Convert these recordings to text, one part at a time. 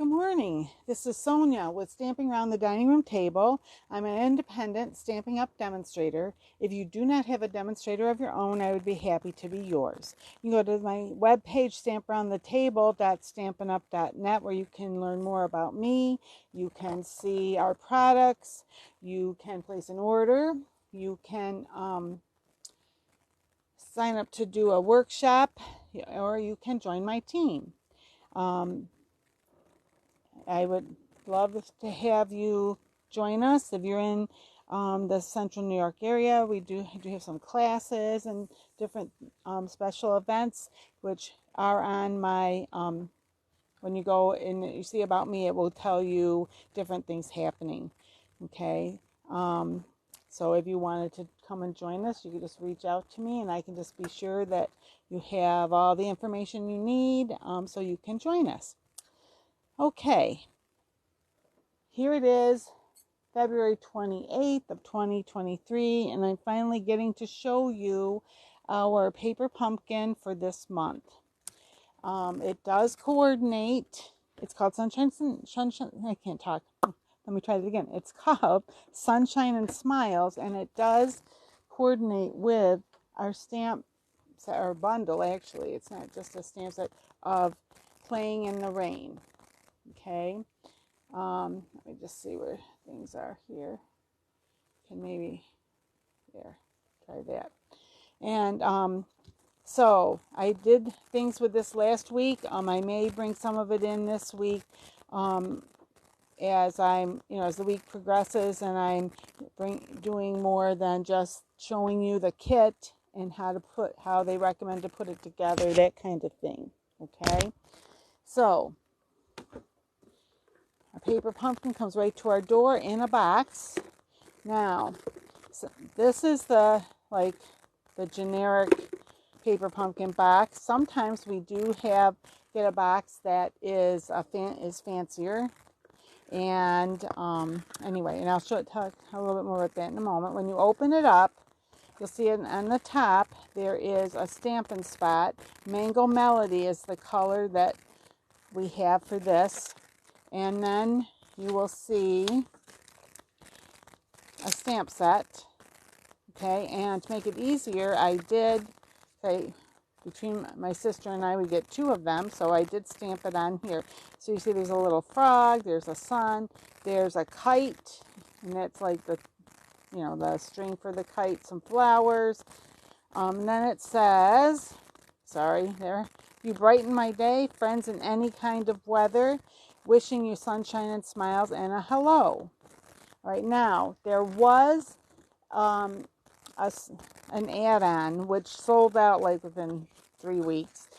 morning. This is Sonia with Stamping Around the Dining Room Table. I'm an independent Stampin' Up demonstrator. If you do not have a demonstrator of your own, I would be happy to be yours. You can go to my webpage, stamparoundthetable.stampinup.net, where you can learn more about me. You can see our products. You can place an order. You can sign up to do a workshop, or you can join my team. I would love to have you join us. If you're in the central New York area, we do have some classes and different special events, which are on my, when you go and you see about me, it will tell you different things happening. Okay. So if you wanted to come and join us, you could just reach out to me and I can just be sure that you have all the information you need so you can join us. Okay, here it is, February 28th of 2023, and I'm finally getting to show you our paper pumpkin for this month. It does coordinate. It's called Sunshine. I can't talk. Let me try it again. It's called Sunshine and Smiles, and it does coordinate with our stamp set, or bundle actually. It's not just a stamp set of Playing in the Rain. Okay, let me just see where things are here. Can maybe, there, try that. And so I did things with this last week. I may bring some of it in this week as I'm, as the week progresses, and I'm doing more than just showing you the kit and how they recommend to put it together, that kind of thing. Okay, so our paper pumpkin comes right to our door in a box. Now, so this is the generic paper pumpkin box. Sometimes we do get a box that is fancier. And anyway, and I'll talk a little bit more about that in a moment. When you open it up, you'll see it on the top. There is a Stampin' Spot. Mango Melody is the color that we have for this. And then you will see a stamp set. Okay, and to make it easier, I did say between my sister and I, we get two of them, so I did stamp it on here. So you see there's a little frog, there's a sun, there's a kite, and that's like the string for the kite, some flowers. And then it says, you brighten my day, friends in any kind of weather, wishing you sunshine and smiles and a hello. All right, now there was an add-on which sold out like within 3 weeks,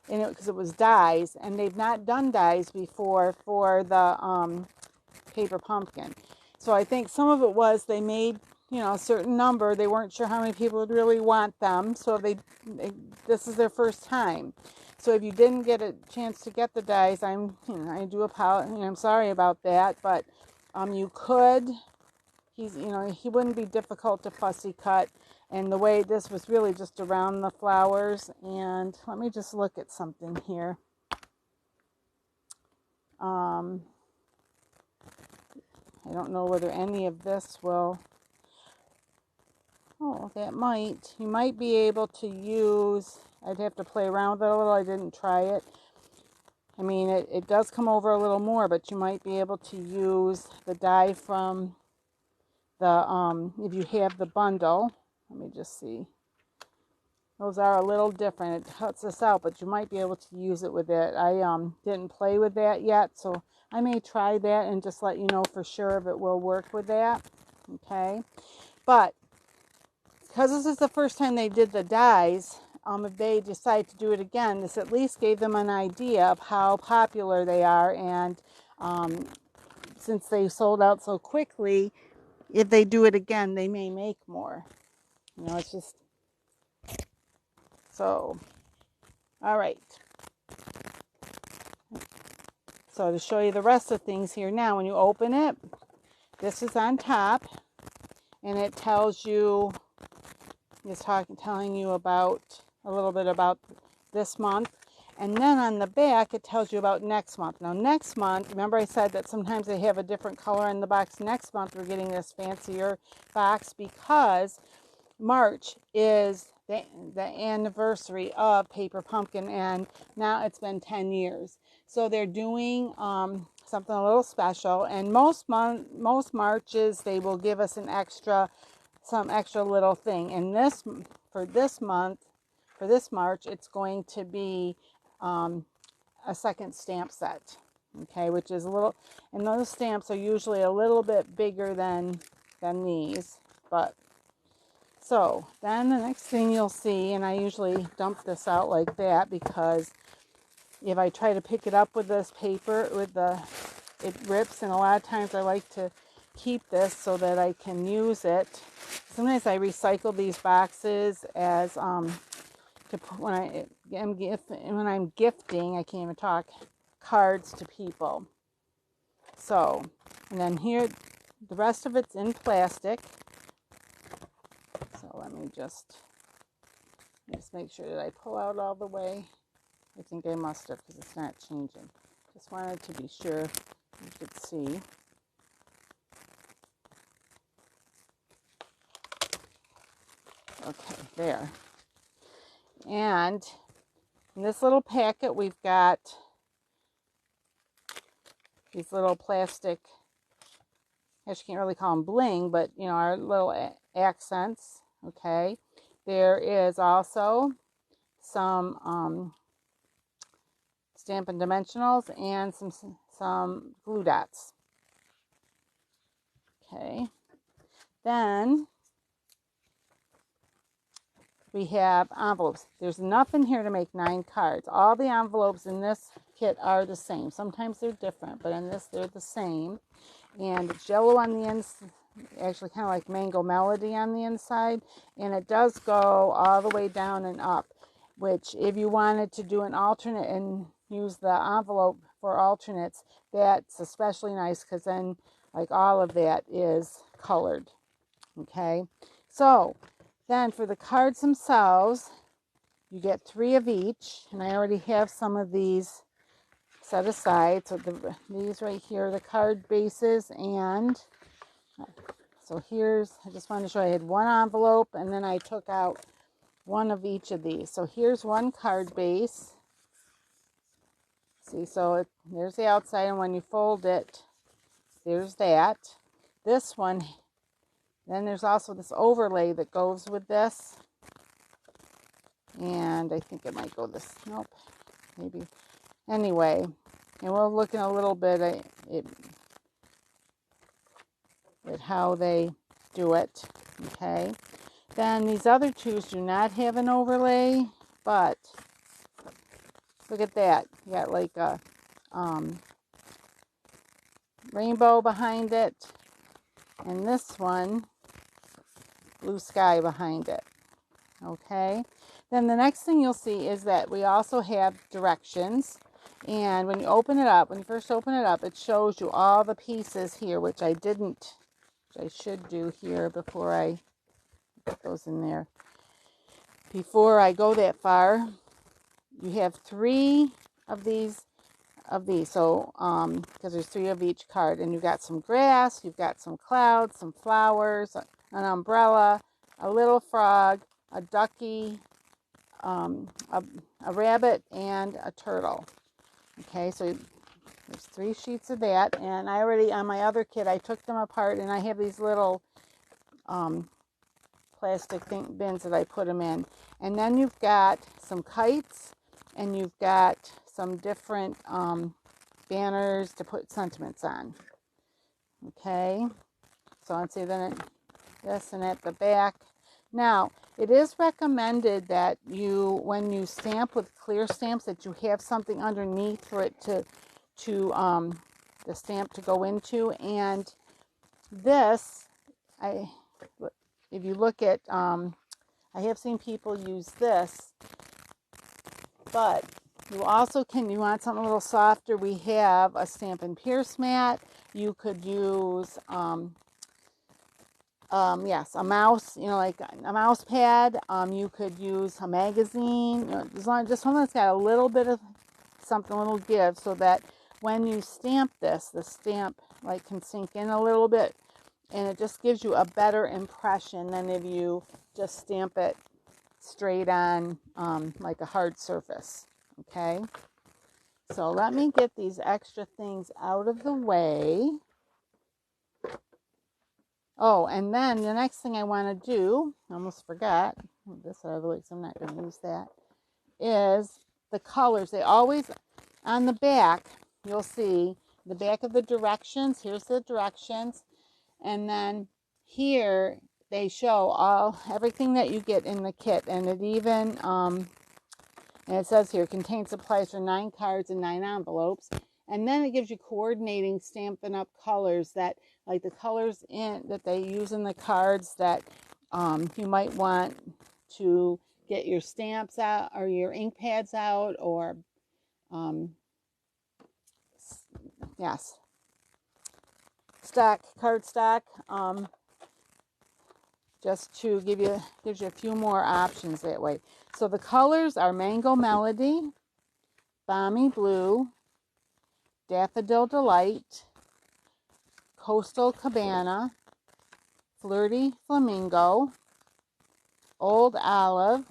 and because it was dies, and they've not done dies before for the paper pumpkin. So I think some of it was they made a certain number. They weren't sure how many people would really want them, so this is their first time. So if you didn't get a chance to get the dies, I do apologize. I'm sorry about that, but you could. He wouldn't be difficult to fussy cut, and the way this was really just around the flowers. And let me just look at something here. I don't know whether any of this will. Oh, that might. You might be able to use. I'd have to play around with it a little. I didn't try it. I mean, it does come over a little more, but you might be able to use the die from the, if you have the bundle. Let me just see. Those are a little different. It cuts this out, but you might be able to use it with it. I didn't play with that yet, so I may try that and just let you know for sure if it will work with that. Okay, but because this is the first time they did the dies, if they decide to do it again, this at least gave them an idea of how popular they are. And since they sold out so quickly, if they do it again, they may make more. It's just so. All right. So to show you the rest of things here now, when you open it, this is on top, and it tells you, telling you about a little bit about this month. And then on the back, it tells you about next month. Now, next month, remember I said that sometimes they have a different color in the box. Next month, we're getting this fancier box because March is the anniversary of Paper Pumpkin, and now it's been 10 years. So they're doing something a little special, and most Marches, they will give us some extra little thing. And for this month, for this March, it's going to be a second stamp set, okay, which is a little, and those stamps are usually a little bit bigger than these, but so then the next thing you'll see, and I usually dump this out like that because if I try to pick it up with this paper, it rips, and a lot of times I like to keep this so that I can use it. Sometimes I recycle these boxes as to put when I'm gifting, I can't even talk, cards to people. So, and then here, the rest of it's in plastic. So let me just make sure that I pull out all the way. I think I must have because it's not changing. Just wanted to be sure you could see. Okay, there. And in this little packet, we've got these little plastic, I guess you can't really call them bling, but you know, our little accents. Okay, there is also some Stampin' Dimensionals and some glue dots. Okay, then we have envelopes. There's enough in here to make 9 cards. All the envelopes in this kit are the same. Sometimes they're different, but in this they're the same. And it's yellow on the inside, actually kind of like Mango Melody on the inside. And it does go all the way down and up, which if you wanted to do an alternate and use the envelope for alternates, that's especially nice because then like all of that is colored. Okay, so then for the cards themselves, you get 3 of each, and I already have some of these set aside. So these right here are the card bases, and so I just wanted to show you, I had 1 envelope, and then I took out 1 of each of these. So here's 1 card base. See, so there's the outside, and when you fold it, there's that. This one, then there's also this overlay that goes with this. And I think it might go this, nope, maybe. Anyway, and we'll look in a little bit at how they do it, okay? Then these other 2s do not have an overlay, but look at that. You got like a rainbow behind it, and this one, blue sky behind it, okay? Then the next thing you'll see is that we also have directions, and when you first open it up, it shows you all the pieces here, which I should do here before I put those in there. Before I go that far, you have 3 of these, so because there's 3 of each card, and you've got some grass, you've got some clouds, some flowers, an umbrella, a little frog, a ducky, a rabbit, and a turtle. Okay, so there's 3 sheets of that, and I already, on my other kit, I took them apart, and I have these little plastic bins that I put them in. And then you've got some kites, and you've got some different banners to put sentiments on. Okay, so I'd say then this, and at the back. Now, it is recommended that when you stamp with clear stamps, that you have something underneath for it to the stamp to go into. And this, if you look at, I have seen people use this, but you also you want something a little softer, we have a Stampin' Pierce mat. You could use yes, a mouse, like a mouse pad. You could use a magazine, as long just something that's got a little bit of something, a little give, so that when you stamp this, the stamp like can sink in a little bit, and it just gives you a better impression than if you just stamp it straight on like a hard surface. Okay, so let me get these extra things out of the way. Oh, and then the next thing I want to do, I almost forgot, move this out of the way because I'm not going to use that, is the colors. They always, on the back, you'll see the back of the directions. Here's the directions. And then here they show everything that you get in the kit. And it even, and it says here, contains supplies for 9 cards and 9 envelopes. And then it gives you coordinating Stampin' Up! Colors that, like the colors that they use in the cards that you might want to get your stamps out or your ink pads out, or yes, cardstock, just to gives you a few more options that way. So the colors are Mango Melody, Balmy Blue, Daffodil Delight, Coastal Cabana, Flirty Flamingo, Old Olive,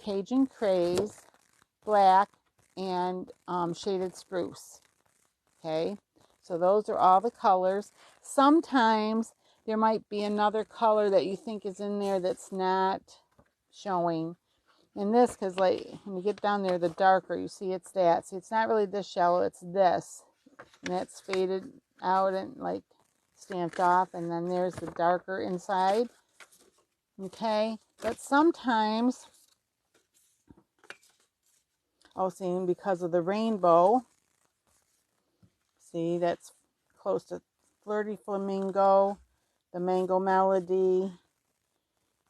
Cajun Craze, Black, and Shaded Spruce. Okay, so those are all the colors. Sometimes there might be another color that you think is in there that's not showing in this, because like when you get down there, the darker, you see it's that. See, it's not really this yellow, it's this. And that's faded out and like stamped off, and then there's the darker inside. Okay, but sometimes, see, because of the rainbow, see, that's close to Flirty Flamingo, the Mango Melody,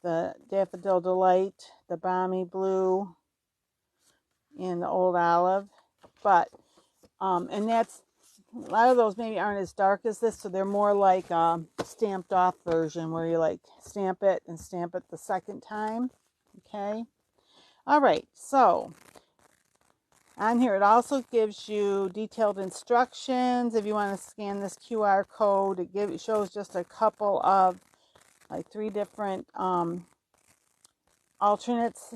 the Daffodil Delight, the Balmy Blue, and the Old Olive. But, and that's, a lot of those maybe aren't as dark as this, so they're more like a stamped off version where you like stamp it and stamp it the second time. Okay. All right. So on here, it also gives you detailed instructions. If you want to scan this QR code, it shows just a couple of like 3 different alternatives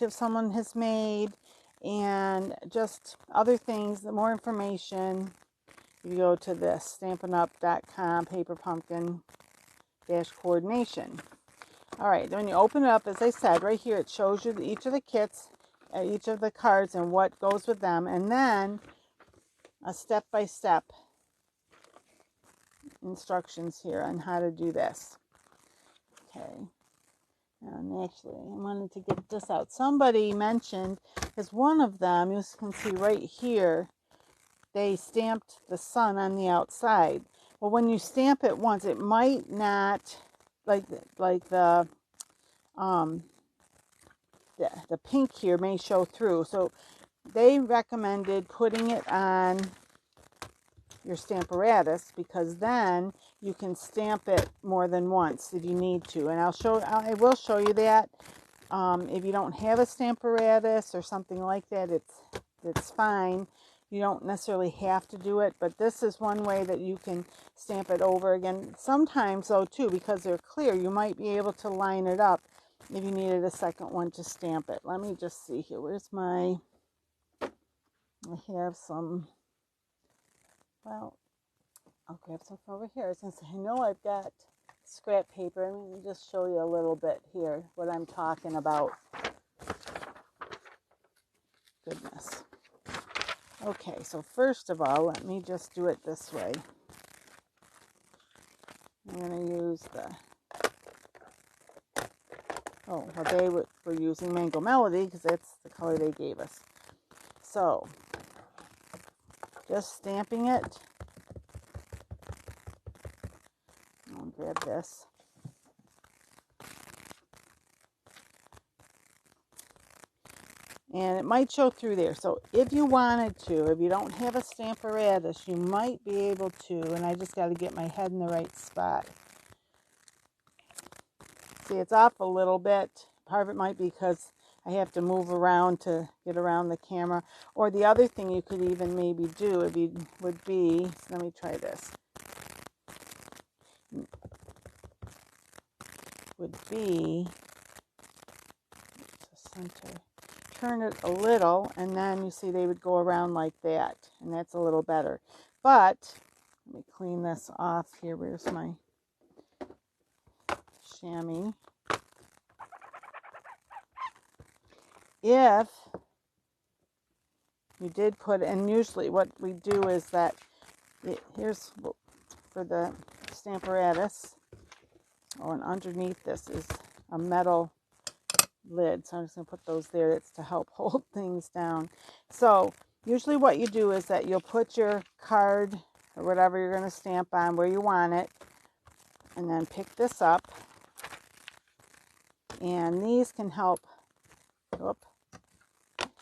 someone has made, and just other things, more information. You go to this stampinup.com paper pumpkin coordination. All right, when you open it up, as I said, right here it shows you each of the kits, each of the cards and what goes with them, and then a step-by-step instructions here on how to do this. Okay, and actually I wanted to get this out. Somebody mentioned, because one of them, you can see right here, they stamped the sun on the outside. Well, when you stamp it once, it might not, like the pink here may show through. So they recommended putting it on your Stamparatus, because then you can stamp it more than once if you need to. And I will show you that. If you don't have a Stamparatus or something like that, it's fine. You don't necessarily have to do it, but this is one way that you can stamp it over again. Sometimes, though, too, because they're clear, you might be able to line it up if you needed a second one to stamp it. Let me just see here. I have some, well, I'll grab some from over here. Since I know I've got scrap paper, let me just show you a little bit here what I'm talking about. Goodness. Okay, so first of all, let me just do it this way. I'm going to use they were using Mango Melody because that's the color they gave us. So, just stamping it. I'll grab this. And it might show through there. So if you wanted to, if you don't have a Stamparatus, you might be able to, and I just got to get my head in the right spot. See, it's off a little bit. Part of it might be because I have to move around to get around the camera. Or the other thing you could even maybe do would be, so let me try this, would be center. Turn it a little, and then you see they would go around like that, and that's a little better. But let me clean this off here. Where's my chamois? If you did put, and usually what we do is that, here's for the Stamparatus, oh, and underneath this is a metal lid, so I'm just going to put those there. It's to help hold things down. So usually what you do is that you'll put your card or whatever you're going to stamp on where you want it, and then pick this up, and these can help. Whoop,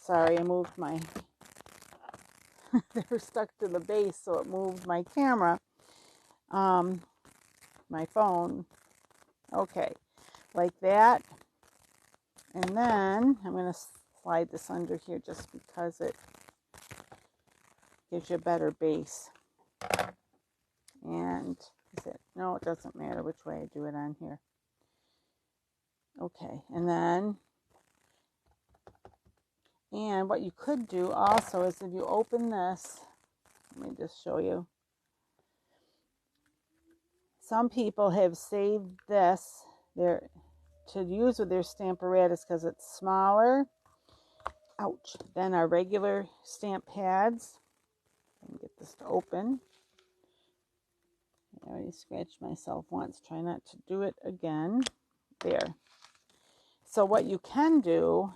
sorry, I moved my they were stuck to the base, so it moved my camera, my phone. Okay, like that. And then I'm going to slide this under here just because it gives you a better base. And is it? No, it doesn't matter which way I do it on here. Okay, and then, and what you could do also is if you open this, let me just show you. Some people have saved this there to use with their Stamparatus because it's smaller, ouch, than our regular stamp pads. Let me get this to open. I already scratched myself once. Try not to do it again. There. So what you can do,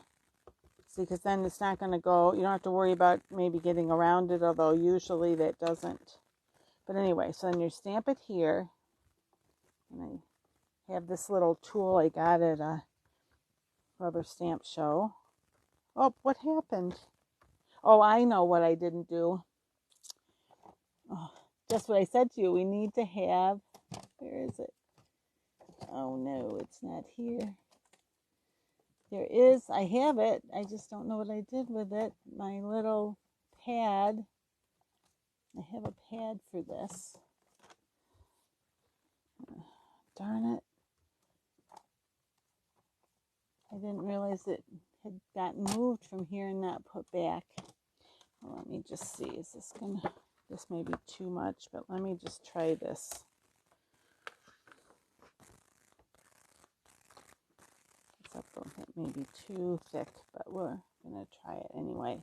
see, because then it's not going to go, you don't have to worry about maybe getting around it, although usually that doesn't. But anyway, so then you stamp it here. And I have this little tool I got at a rubber stamp show. Oh, what happened? Oh, I know what I didn't do. Oh, just what I said to you. We need to have, where is it? Oh no, it's not here. There is, I have it. I just don't know what I did with it. My little pad. I have a pad for this. Darn it. I didn't realize it had gotten moved from here and not put back. Well, let me just see. Is this gonna, this may be too much, but let me just try this. It may be too thick, but we're gonna try it anyway.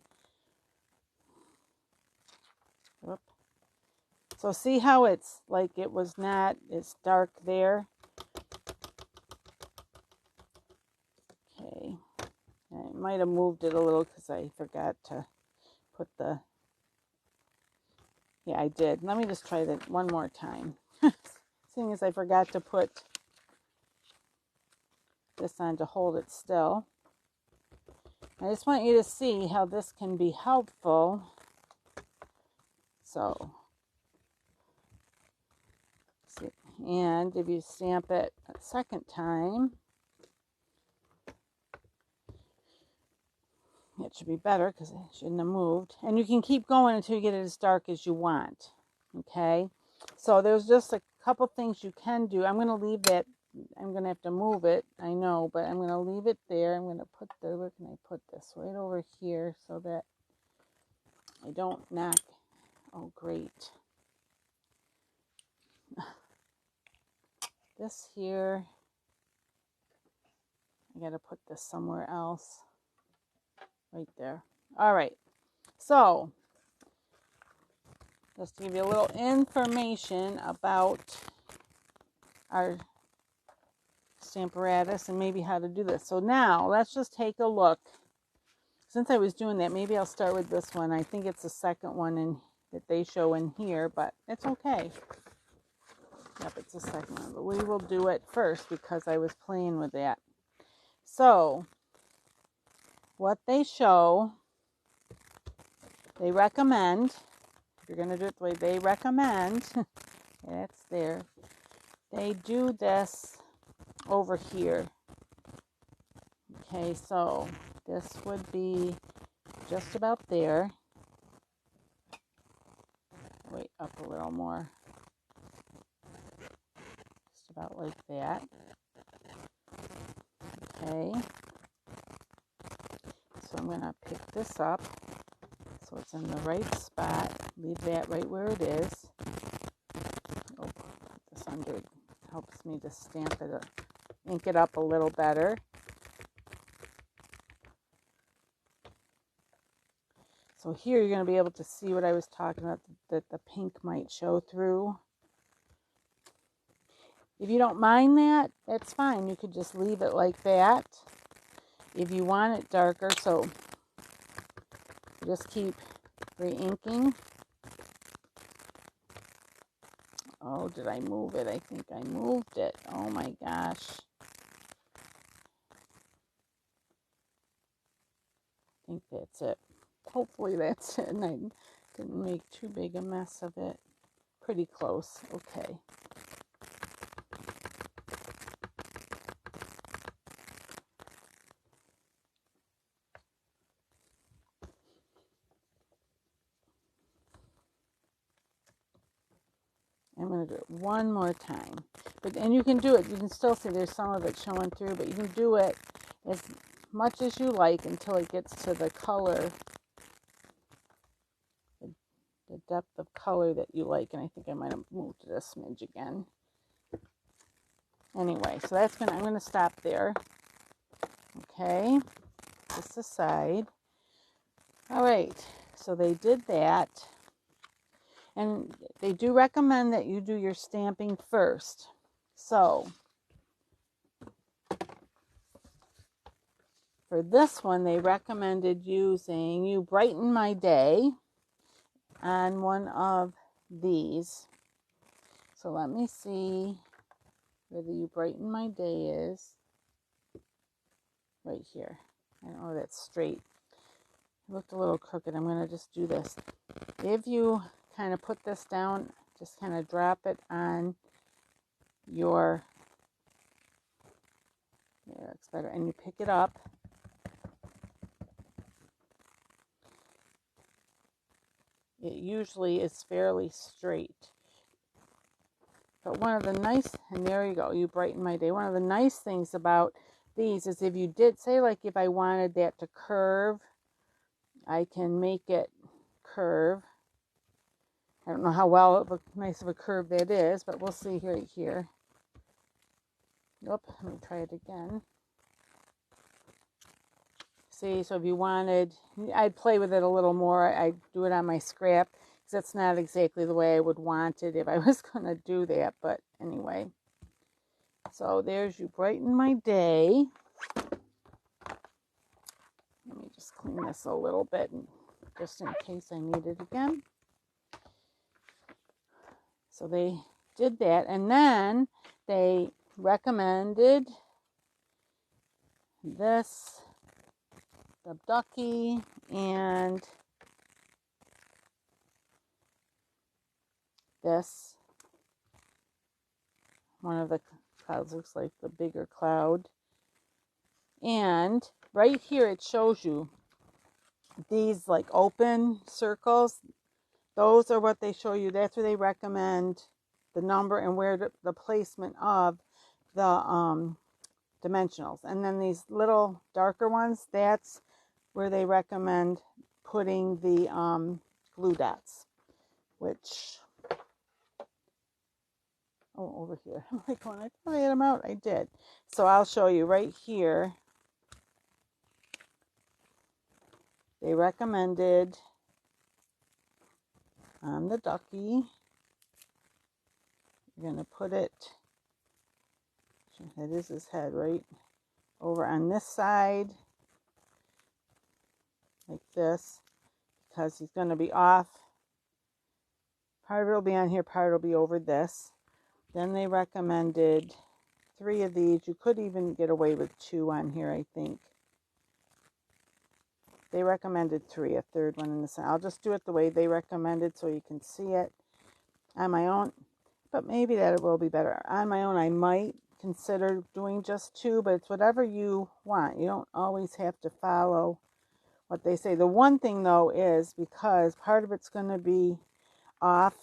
Whoop. So see how it's like it was not, it's dark there. Okay, I might have moved it a little because I forgot to put the, yeah, I did. Let me just try that one more time. Seeing as I forgot to put this on to hold it still. I just want you to see how this can be helpful. So, see, and if you stamp it a second time, it should be better because it shouldn't have moved. And you can keep going until you get it as dark as you want. Okay, so there's just a couple things you can do. I'm going to leave that. I'm going to have to move it, I know, but I'm going to leave it there. I'm going to put the, where can I put this? Right over here so that I don't knock. Oh, great. This here, I got to put this somewhere else. Right there. All right. So, just to give you a little information about our Stamparatus and maybe how to do this. So now, let's just take a look. Since I was doing that, maybe I'll start with this one. I think it's the second one that they show in here, but it's okay. Yep, it's the second one, but we will do it first because I was playing with that. So, what they show, they recommend, if you're going to do it the way they recommend, that's there, they do this over here. Okay, so this would be just about there. Wait, up a little more. Just about like that. Okay. So I'm going to pick this up so it's in the right spot. Leave that right where it is. Oh, put this under. It helps me to stamp it, ink it up a little better. So here you're going to be able to see what I was talking about, that the pink might show through. If you don't mind that, that's fine. You could just leave it like that. If you want it darker, so just keep re-inking. Oh, did I move it? I think I moved it. Oh my gosh. I think that's it. Hopefully that's it, and I didn't make too big a mess of it. Pretty close. Okay. I'm going to do it one more time. And you can do it. You can still see there's some of it showing through, but you can do it as much as you like until it gets to the color, the depth of color that you like. And I think I might have moved it a smidge again. Anyway, so that's I'm going to stop there. Okay, this aside. All right, so they did that. And they do recommend that you do your stamping first. So for this one, they recommended using You Brighten My Day on one of these. So let me see where the You Brighten My Day is. Right here. I don't know if that's straight. It looked a little crooked. I'm going to just do this. If you kind of put this down, just kind of drop it on your, there, it's better, and you pick it up. It usually is fairly straight. But one of the nice, and there you go, You Brighten My Day. One of the nice things about these is if you did, say like if I wanted that to curve, I can make it curve. I don't know how nice of a curve that is, but we'll see right here. Oop, let me try it again. See, so if you wanted, I'd play with it a little more. I'd do it on my scrap, because that's not exactly the way I would want it if I was going to do that. But anyway, so there's You Brighten My Day. Let me just clean this a little bit, just in case I need it again. So they did that, and then they recommended this, the ducky, and this. One of the clouds looks like the bigger cloud. And right here it shows you these like open circles. Those are what they show you. That's where they recommend the number and where the placement of the dimensionals. And then these little darker ones, that's where they recommend putting the glue dots, which, oh, over here. I'm like, when I thought I had them out, I did. So I'll show you right here. They recommended on the ducky, you're going to put it, that is his head, right, over on this side, like this, because he's going to be off. Part of it will be on here, part will be over this. Then they recommended 3 of these. You could even get away with 2 on here, I think. They recommended 3, a third one in the center. I'll just do it the way they recommended so you can see it on my own. But maybe that will be better. On my own, I might consider doing just 2, but it's whatever you want. You don't always have to follow what they say. The one thing though is, because part of it's going to be off,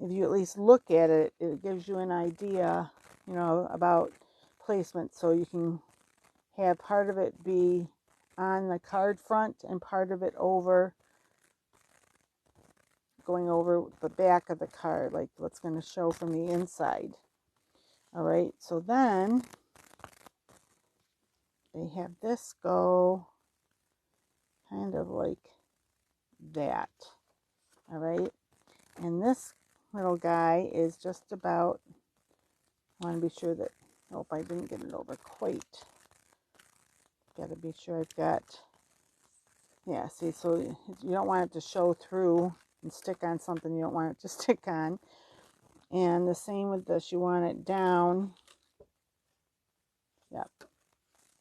if you at least look at it, it gives you an idea, you know, about placement. So you can have part of it be on the card front and part of it over, going over the back of the card, like what's going to show from the inside. All right, so then they have this go kind of like that. All right, and this little guy is just about, I want to be sure that, oh, I didn't get it over quite. Got to be sure I've got, yeah, see, so you don't want it to show through and stick on something you don't want it to stick on. And the same with this, you want it down. Yep.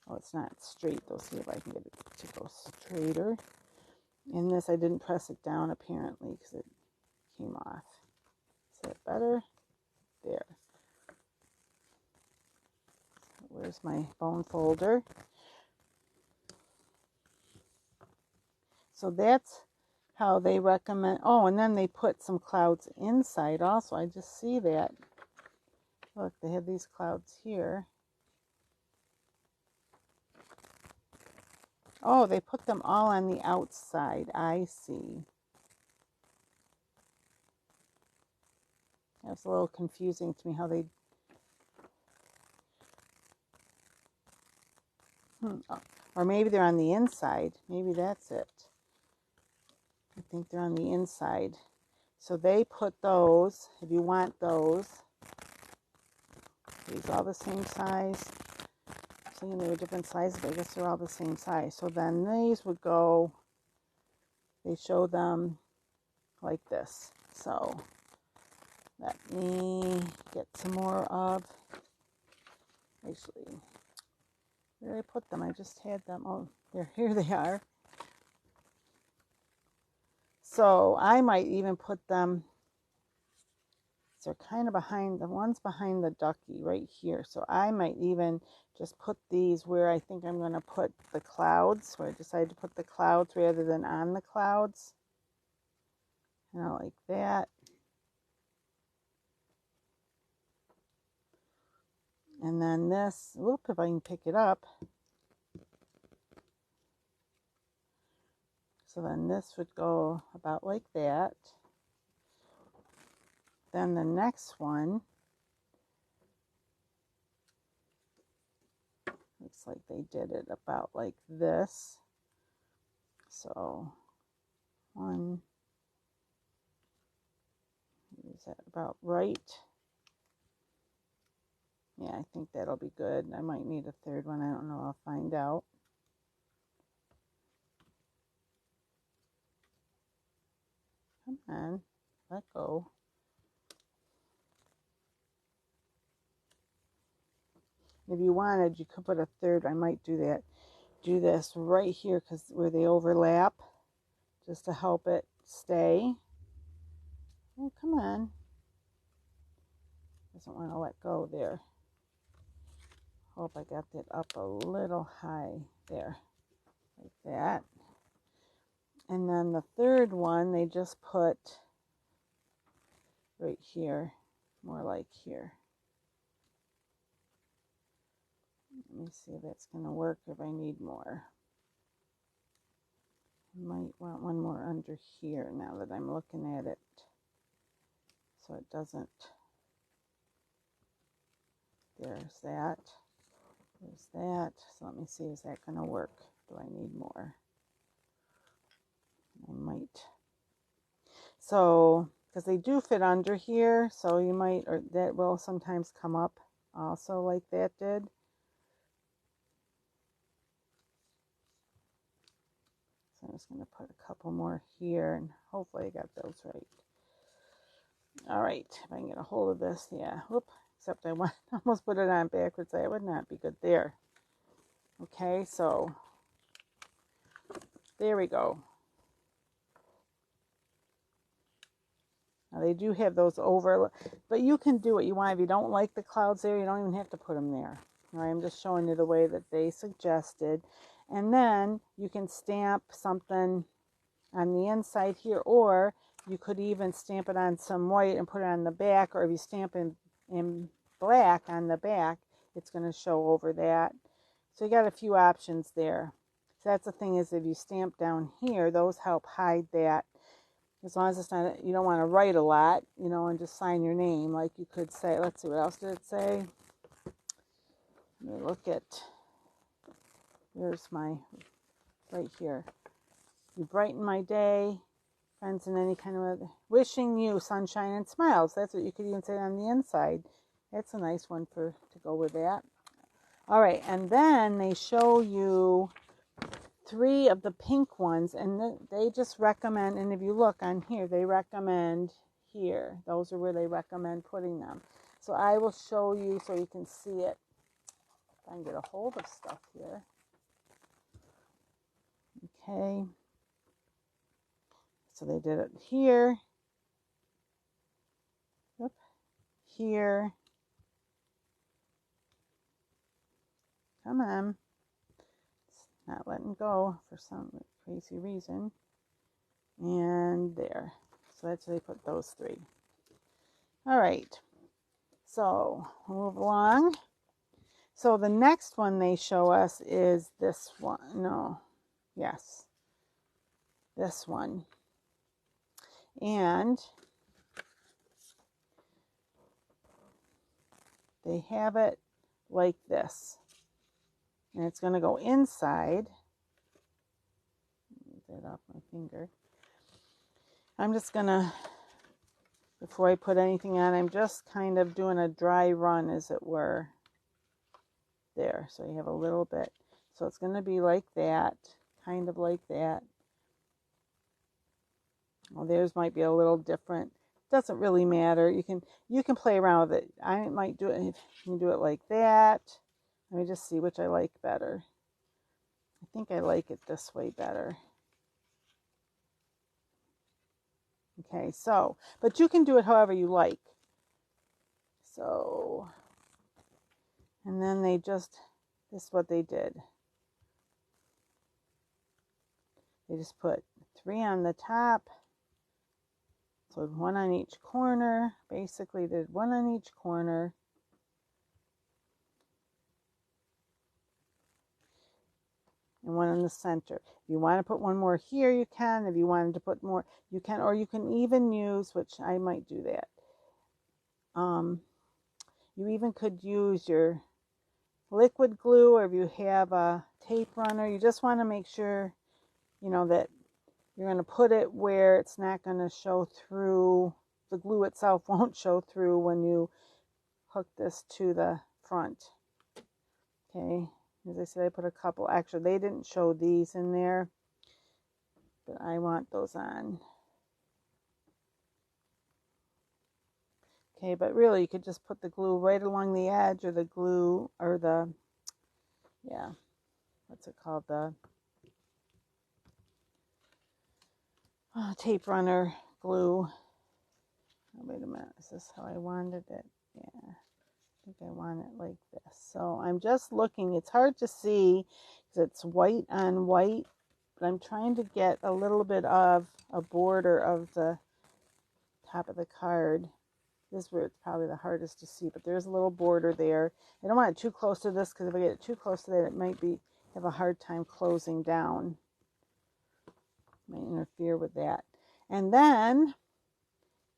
Oh, it's not straight though. See if I can get it to go straighter. And this, I didn't press it down apparently because it came off. Is that better? There. Where's my bone folder? So that's how they recommend. Oh, and then they put some clouds inside also. I just see that. Look, they have these clouds here. Oh, they put them all on the outside. I see. That's a little confusing to me how they... Or maybe they're on the inside. Maybe that's it. I think they're on the inside. So they put those, if you want those, these all the same size. I'm thinking they were different sizes, but I guess they're all the same size. So then these would go, they show them like this. So let me get some more of, actually, where did I put them? I just had them. Oh, here they are. So I might even put them, they're kind of behind, the one's behind the ducky right here. So I might even just put these where I think I'm going to put the clouds, where I decided to put the clouds rather than on the clouds. You know, like that. And then this, whoop, if I can pick it up. So then this would go about like that. Then the next one, looks like they did it about like this. So one, is that about right? Yeah, I think that'll be good. I might need a third one. I don't know. I'll find out. Come on, let go. If you wanted, you could put a third. I might do that. Do this right here because where they overlap, just to help it stay. Oh, come on. Doesn't want to let go there. Hope I got that up a little high there, like that. And then the third one, they just put right here, more like here. Let me see if that's going to work, if I need more. I might want one more under here now that I'm looking at it, so it doesn't. There's that. There's that. So let me see, is that going to work? Do I need more? I might. So, because they do fit under here, so you might, or that will sometimes come up also like that did. So I'm just going to put a couple more here, and hopefully I got those right. All right, if I can get a hold of this, yeah. Whoop, except I almost put it on backwards. That would not be good there. Okay, so there we go. Now they do have those over, but you can do what you want. If you don't like the clouds there, you don't even have to put them there. All right, I'm just showing you the way that they suggested. And then you can stamp something on the inside here, or you could even stamp it on some white and put it on the back, or if you stamp in black on the back, it's going to show over that. So you got a few options there. So that's the thing, is if you stamp down here, those help hide that. As long as it's not, you don't want to write a lot, you know, and just sign your name. Like you could say, let's see, what else did it say? Let me look at, here's my, right here. You brighten my day, friends in any kind of weather. Wishing you sunshine and smiles. That's what you could even say on the inside. That's a nice one to go with that. All right, and then they show you 3 of the pink ones, and they just recommend, and if you look on here, they recommend here. Those are where they recommend putting them. So I will show you so you can see it. If I can get a hold of stuff here. Okay. So they did it here. Yep. Here. Come on. Not letting go for some crazy reason. And there. So that's where they put those 3. All right. So we'll move along. So the next one they show us is this one. No. Yes. This one. And they have it like this. And it's going to go inside. Get that off my finger. I'm just going to, before I put anything on, I'm just kind of doing a dry run, as it were. There. So you have a little bit. So it's going to be like that. Kind of like that. Well, theirs might be a little different. Doesn't really matter. You can play around with it. I might do it. You can do it like that. Let me just see which I like better. I think I like it this way better. Okay, so, but you can do it however you like. So, and then they just, this is what they did. They just put 3 on the top. So 1 on each corner. Basically, did 1 on each corner. And 1 in the center. If you want to put 1 more here, you can. If you wanted to put more, you can. Or you can even use, which I might do that. You even could use your liquid glue, or if you have a tape runner, you just want to make sure, you know, that you're going to put it where it's not going to show through. The glue itself won't show through when you hook this to the front. Okay. As I said, I put a couple. Actually, they didn't show these in there, but I want those on. Okay, but really, you could just put the glue right along the edge, or the glue, or the, yeah, what's it called? The tape runner glue. Oh, wait a minute. Is this how I wanted it? Yeah. I think I want it like this. So I'm just looking. It's hard to see because it's white on white, but I'm trying to get a little bit of a border of the top of the card. This is where it's probably the hardest to see, but there's a little border there. I don't want it too close to this, because if I get it too close to that, it might have a hard time closing down. Might interfere with that. And then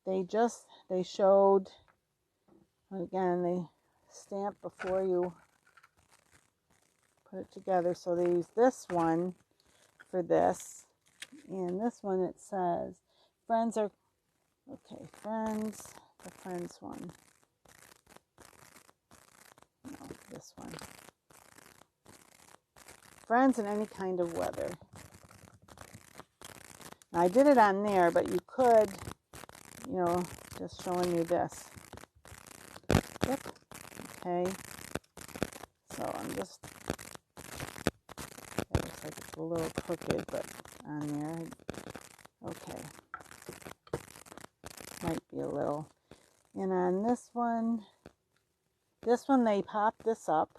they showed, again, they stamp before you put it together. So they use this one for this, and this one, it says friends are, okay, friends, the friends one, no, this one, friends in any kind of weather. Now, I did it on there, but you could, you know, just showing you this. Yep. Okay. So I'm just, it looks like it's a little crooked, but on there. Okay. might be a little. And on this one they popped this up.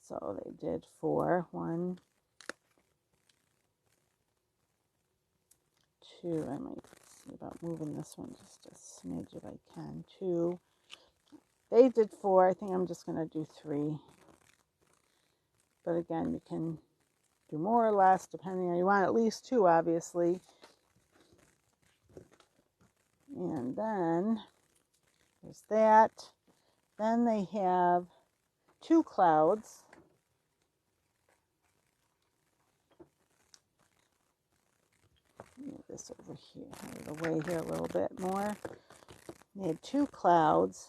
So they did 4. 1, 2. I might see about moving this one just a smidge if I can. 2. They did 4. I think I'm just going to do 3. But again, you can do more or less depending on, you want at least 2 obviously. And then there's that. Then they have 2 clouds. Move this over here, out of the way here a little bit more. They had 2 clouds.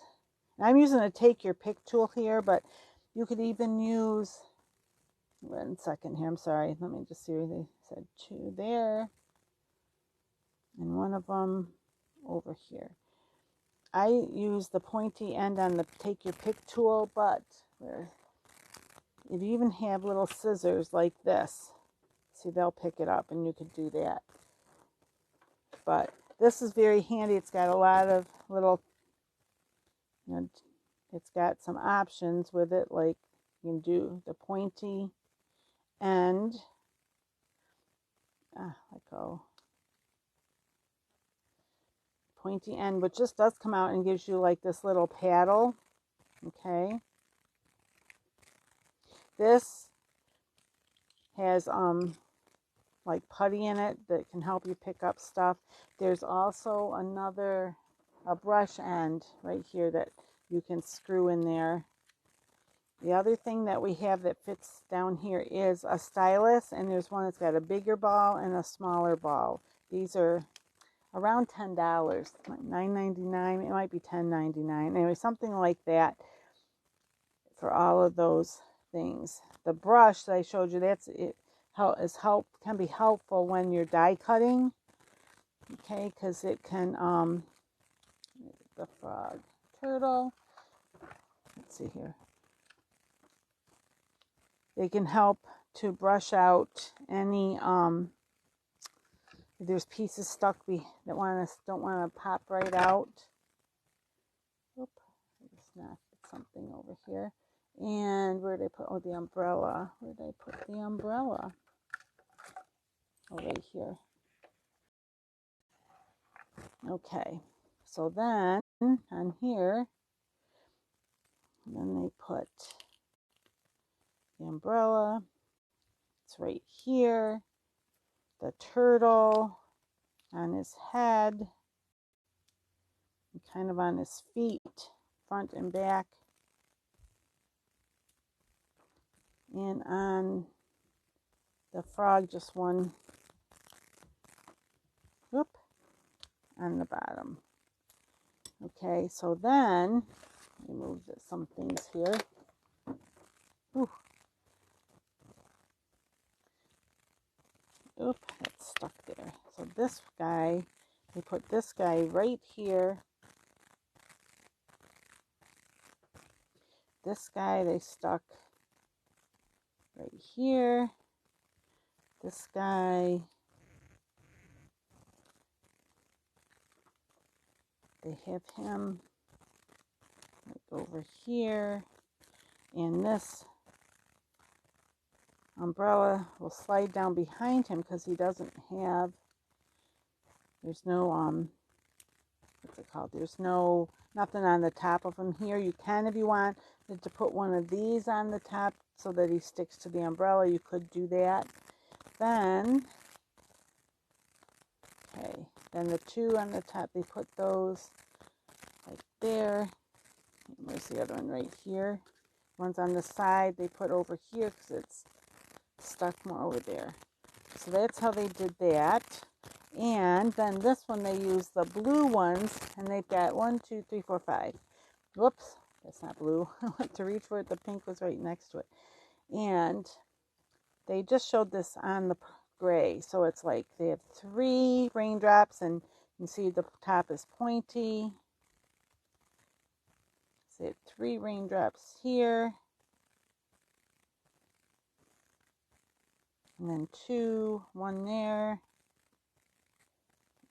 I'm using a take your pick tool here, but you could even use, 1 second here, I'm sorry. Let me just see where they said 2 there. And one of them over here. I use the pointy end on the take your pick tool, but if you even have little scissors like this, see, they'll pick it up and you could do that. But this is very handy. It's got a lot of little, it's got some options with it, like you can do the pointy end. Let go. Pointy end, which just does come out and gives you like this little paddle. Okay. This has like putty in it that can help you pick up stuff. There's also a brush end right here that you can screw in there. The other thing that we have that fits down here is a stylus, and there's one that's got a bigger ball and a smaller ball. These are around $10, like $9.99. It might be $10.99. Anyway, something like that for all of those things. The brush that I showed you, that's it. Can be helpful when you're die cutting. Okay, because it can the frog, turtle. Let's see here. They can help to brush out any if there's pieces stuck that don't want to pop right out. Oop, I just knocked something over here. And where did I put the umbrella? Where did I put the umbrella? Oh, right here. Okay, so then on here, then they put the umbrella. It's right here. The turtle on his head, and kind of on his feet, front and back, and on the frog, just one, whoop, on the bottom. Okay, so then let me move some things here. Ooh. Oop, that's stuck there. So this guy, they put this guy right here. This guy they stuck right here. This guy, they have him like over here. And this umbrella will slide down behind him because he doesn't have, there's no what's it called, there's nothing on the top of him here. You can, if you want to put one of these on the top so that he sticks to the umbrella, you could do that. Then the 2 on the top, they put those like there. Where's the other one? Right here. One's on the side, they put over here because it's stuck more over there. So that's how they did that. And then this one, they use the blue ones, and they've got 1, 2, 3, 4, 5. Whoops, that's not blue. I went to reach for it. The pink was right next to it. And they just showed this on the gray. So it's like they have 3 raindrops, and you can see the top is pointy. So they have 3 raindrops here. and then two, one there,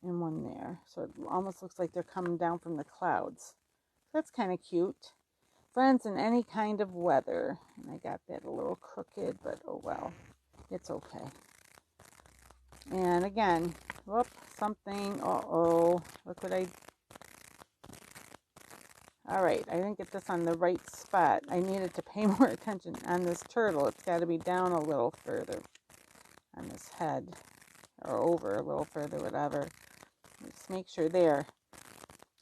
and one there. So it almost looks like they're coming down from the clouds. That's kind of cute. Friends in any kind of weather. And I got that a little crooked, but oh well, it's okay. And again, whoop, something, uh-oh, look what all right, I didn't get this on the right spot. I needed to pay more attention on this turtle. It's got to be down a little further on this head, or over a little further, whatever. Just make sure there.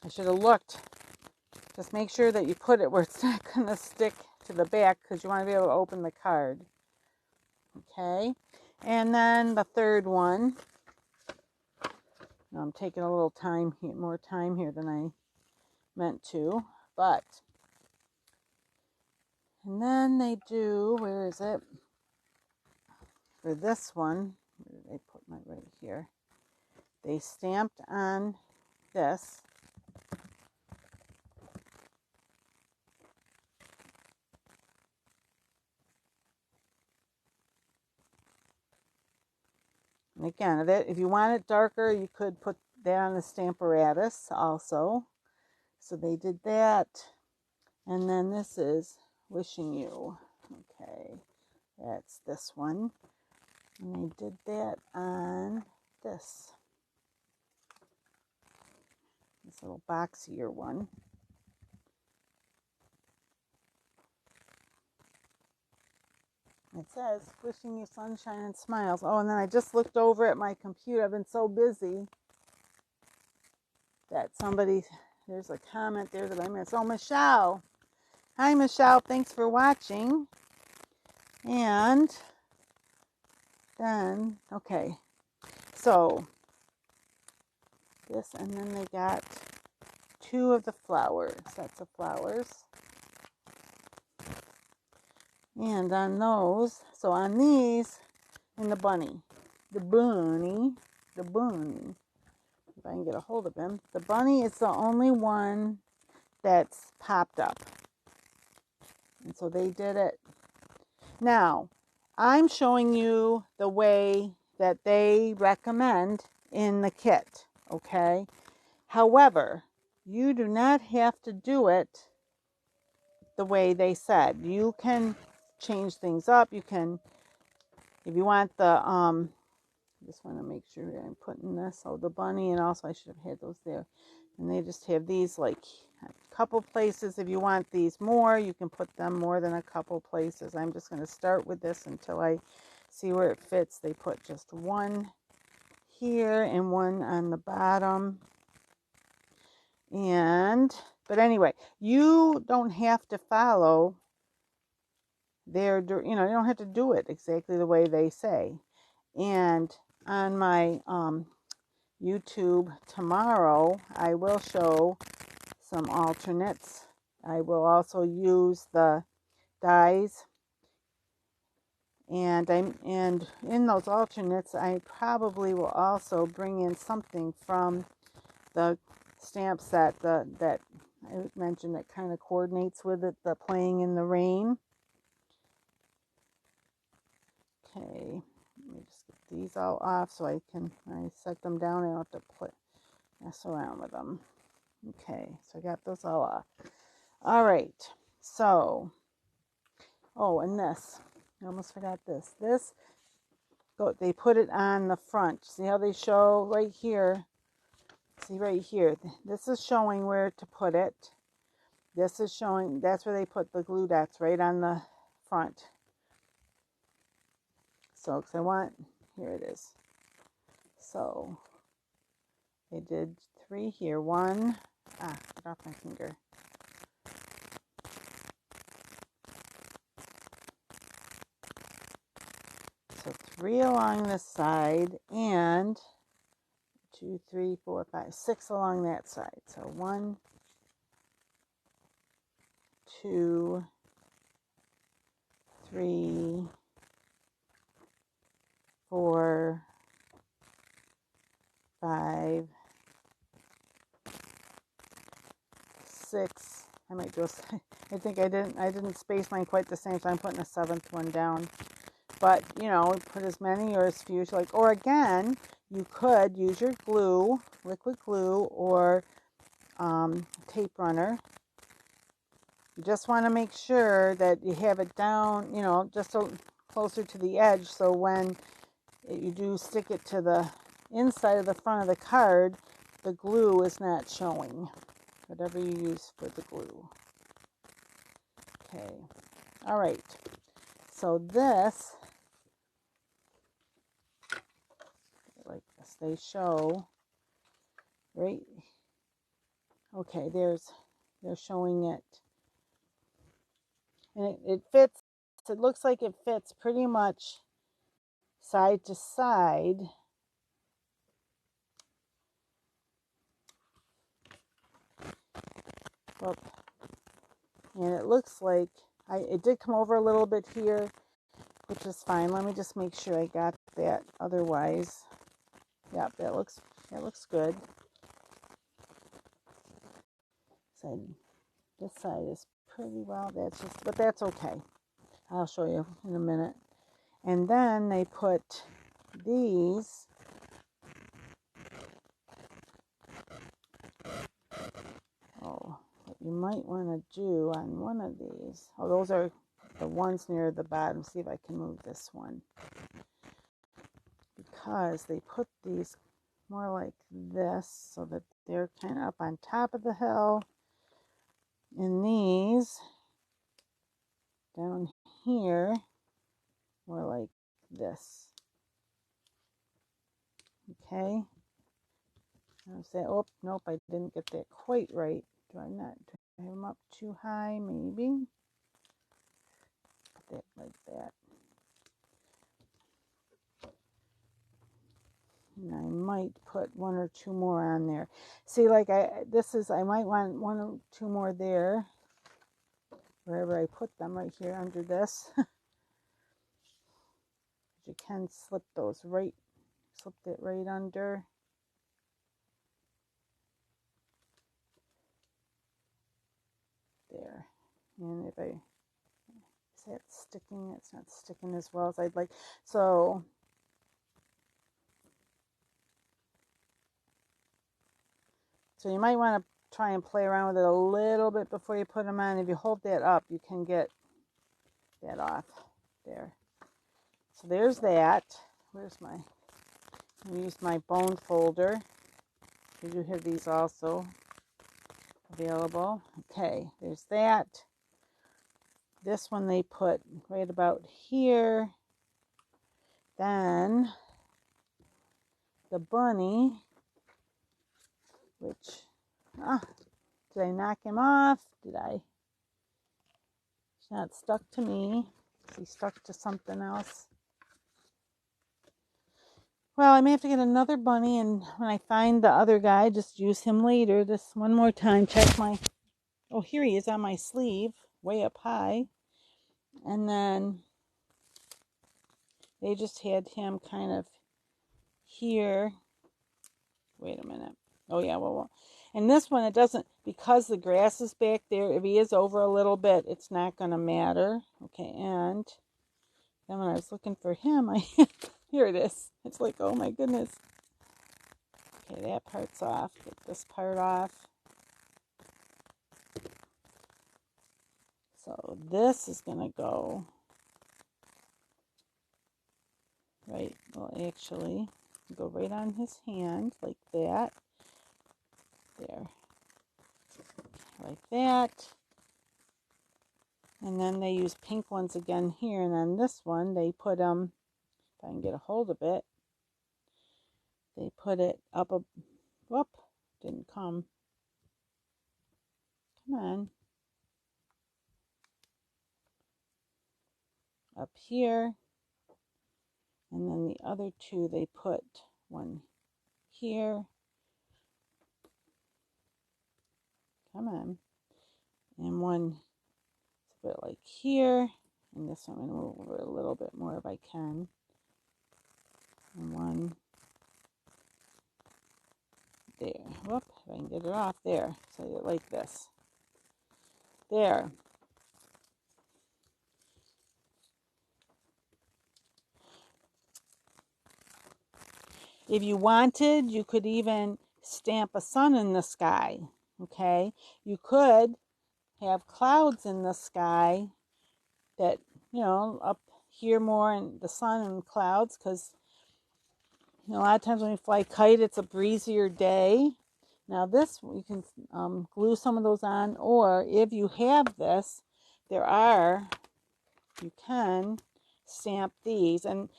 I should have looked. Just make sure that you put it where it's not going to stick to the back, because you want to be able to open the card. Okay, and then the third one. Now I'm taking a little time here, more time here than I meant to, but, and then they do, where is it? For this one, where did I put my right here? They stamped on this. And again, if you want it darker, you could put that on the Stamparatus also. So they did that. And then this is Wishing You. Okay, that's this one. And they did that on this little boxier one. It says, wishing you sunshine and smiles. Oh, and then I just looked over at my computer. I've been so busy that there's a comment there that I missed. Oh, Michelle. Hi, Michelle. Thanks for watching. And then, okay. So, this, and then they got two of the sets of flowers. And on those, so on these, and the bunny, if I can get a hold of him, the bunny is the only one that's popped up. And so they did it. Now, I'm showing you the way that they recommend in the kit, okay? However, you do not have to do it the way they said. You can change things up. You can, if you want the, I just want to make sure I'm putting this, the bunny, and also I should have had those there. And they just have these like a couple places. If you want these more, you can put them more than a couple places. I'm just going to start with this until I see where it fits. They put just one here and one on the bottom. But anyway, you don't have to follow you don't have to do it exactly the way they say. And on my YouTube tomorrow, I will show some alternates. I will also use the dies, and in those alternates, I probably will also bring in something from the stamp set that I mentioned that kind of coordinates with it, the Playing in the Rain. Okay, let me just get these all off so I set them down. I don't have to mess around with them. Okay, so I got those all off. All right, so, and this. I almost forgot this. They put it on the front. See how they show right here? See right here. This is showing where to put it. This is showing, that's where they put the glue dots, right on the front. So, because here it is. So, they did 3 here. 1, get off my finger. So 3 along this side, and 2, 3, 4, 5, 6 along that side. So 1, 2, 3, 4, 5, 6. I might do I think I didn't space mine quite the same, so I'm putting a 7th one down. but you know, put as many or as few as you like. Or again, you could use your glue, liquid glue, or tape runner. You just want to make sure that you have it down, you know, just so closer to the edge, so when you do stick it to the inside of the front of the card, the glue is not showing, whatever you use for the glue. Okay, all right, so this, like this, they show, right, okay, they're showing it, and it fits, it looks like it fits pretty much side to side. Well, and it looks like it did come over a little bit here, which is fine. Let me just make sure I got that. Otherwise, yeah, that looks good. So this side is pretty well. But that's okay. I'll show you in a minute. And then they put these. Oh, what you might want to do on one of these. Oh, those are the ones near the bottom. See if I can move this one. Because they put these more like this so that they're kind of up on top of the hill. And these down here more like this. Okay. I'll say, oh, nope, I didn't get that quite right. Do I have them up too high? Maybe. Put that like that. And I might put one or two more on there. See, like I might want one or two more there. Wherever I put them, right here under this. You can slip it right under. There. And if is that sticking? It's not sticking as well as I'd like. So you might want to try and play around with it a little bit before you put them on. If you hold that up, you can get that off there. So there's that. I used my bone folder. We do have these also available. Okay, there's that. This one they put right about here. Then the bunny, which, did I knock him off? He's not stuck to me. Is he stuck to something else? Well, I may have to get another bunny, and when I find the other guy, just use him later. Just one more time, check my, oh, here he is on my sleeve, way up high. And then they just had him kind of here. Wait a minute. Oh, yeah, well. And this one, it doesn't, because the grass is back there, if he is over a little bit, it's not going to matter. Okay, and then when I was looking for him, here it is. It's like, oh my goodness. Okay, that part's off. Get this part off. So this is going to go right, well, actually, go right on his hand like that. There. Like that. And then they use pink ones again here. And then this one, they put if I can get a hold of it, they put it up a, whoop, didn't come. Come on. Up here. And then the other two, they put one here. Come on. And one a bit like here. And this one I'm going to move over a little bit more if I can. And one there. Whoop, if I can get it off there. So you like this. There. If you wanted, you could even stamp a sun in the sky. Okay, you could have clouds in the sky that, you know, up here more in the sun and clouds, because, you know, a lot of times when you fly kite, it's a breezier day. Now this, you can glue some of those on, or if you have this, you can stamp these. And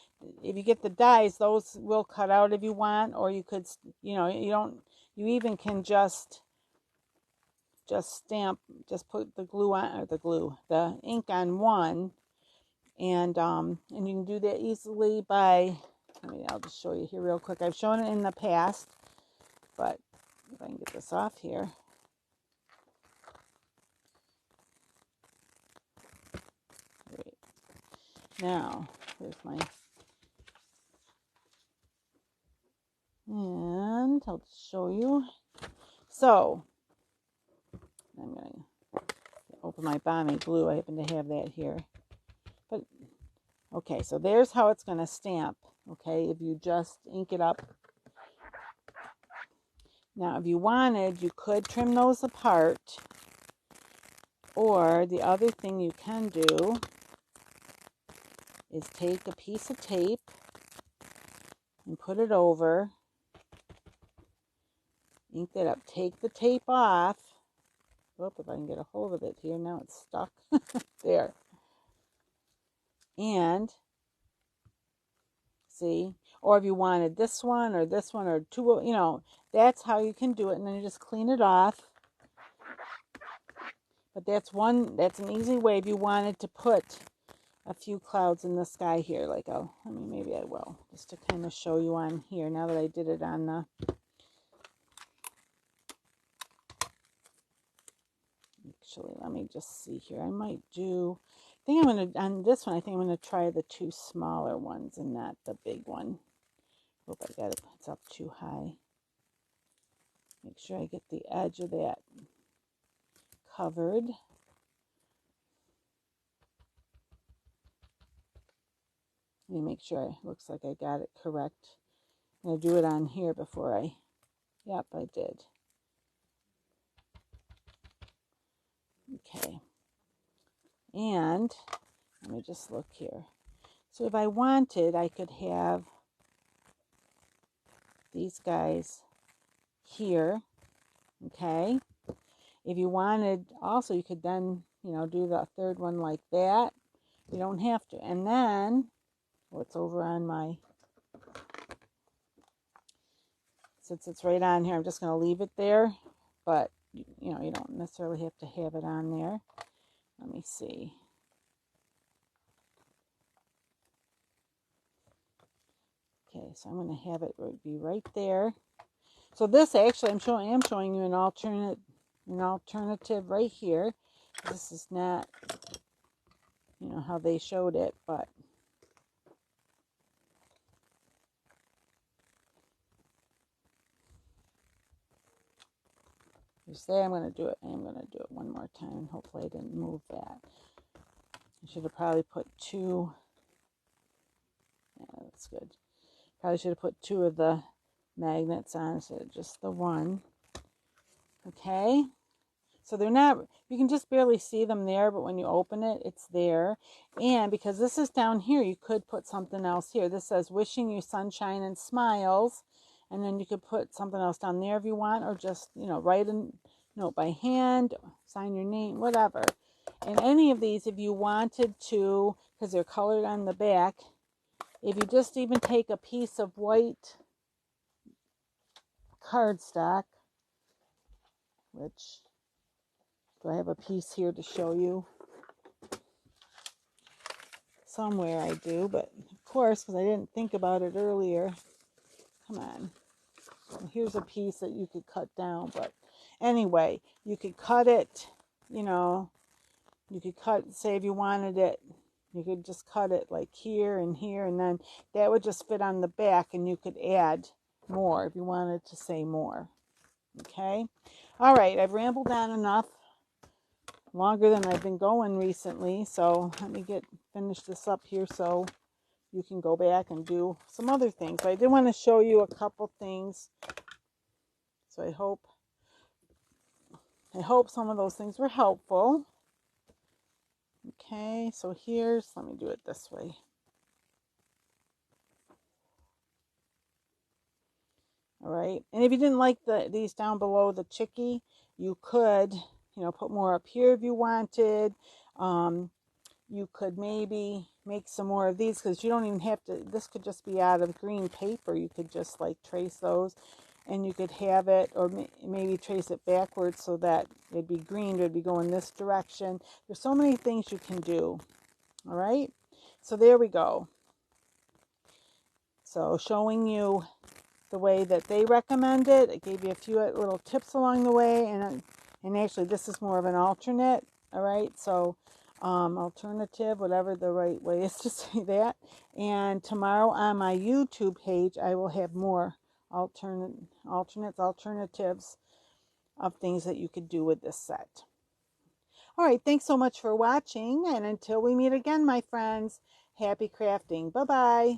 if you get the dies, those will cut out if you want, or you could, you know, you even can just stamp, just put the glue on, or the ink on one, and you can do that easily by, I'll just show you here real quick. I've shown it in the past, but if I can get this off here. Great. Now, here's my, and I'll just show you. So, I'm going to open my Balmy glue. I happen to have that here. But, okay, so there's how it's going to stamp, okay, if you just ink it up. Now, if you wanted, you could trim those apart, or the other thing you can do is take a piece of tape and put it over, ink that up, take the tape off. Whoop, if I can get a hold of it here, now it's stuck. There. And, see, or if you wanted this one or two, you know, that's how you can do it, and then you just clean it off. But that's an easy way if you wanted to put a few clouds in the sky here. Like, maybe I will, just to kind of show you on here, now that I did it on the, actually, let me just see here. I might do, on this one, I think I'm going to try the two smaller ones and not the big one. Hope I got it, it's up too high. Make sure I get the edge of that covered. Let me make sure it looks like I got it correct. I'm going to do it on here before yep, I did. Okay. And let me just look here. So if I wanted, I could have these guys here. Okay. If you wanted, also, you could then, you know, do the third one like that. You don't have to. And then, what's over on my, since it's right on here, I'm just going to leave it there. But, you know, you don't necessarily have to have it on there. Let me see. Okay, so I'm going to have it be right there. So this actually, I'm showing you an alternative right here. This is not, you know, how they showed it, but just there. I'm going to do it. I am going to do it one more time. Hopefully I didn't move that. I should have probably put two. Yeah, that's good. Probably should have put two of the magnets on instead of just the one. Okay. So they're not, you can just barely see them there, but when you open it, it's there. And because this is down here, you could put something else here. This says, wishing you sunshine and smiles. And then you could put something else down there if you want, or just, you know, write a note by hand, sign your name, whatever. And any of these, if you wanted to, because they're colored on the back, if you just even take a piece of white cardstock, which, do I have a piece here to show you? Somewhere I do, but of course, because I didn't think about it earlier. Come on. Well, here's a piece that you could cut down, but anyway, you could cut it, you know, you could cut, say if you wanted it, you could just cut it like here, and then that would just fit on the back, and you could add more if you wanted to say more. Okay? All right, I've rambled on enough, longer than I've been going recently, so let me finish this up here so you can go back and do some other things. So I did want to show you a couple things. So I hope some of those things were helpful. Okay, so let me do it this way. All right, and if you didn't like these down below, the chicky, you could, put more up here if you wanted. You could maybe make some more of these, because you don't even have to, this could just be out of green paper. You could just like trace those, and you could have it, or maybe trace it backwards so that it'd be green, it'd be going this direction. There's so many things you can do. All right, so there we go. So showing you the way that they recommend it. I gave you a few little tips along the way, and actually this is more of an alternate. All right, so alternative, whatever the right way is to say that. And tomorrow on my YouTube page, I will have more alternatives of things that you could do with this set. All right, thanks so much for watching, and until we meet again, my friends, happy crafting. Bye-bye.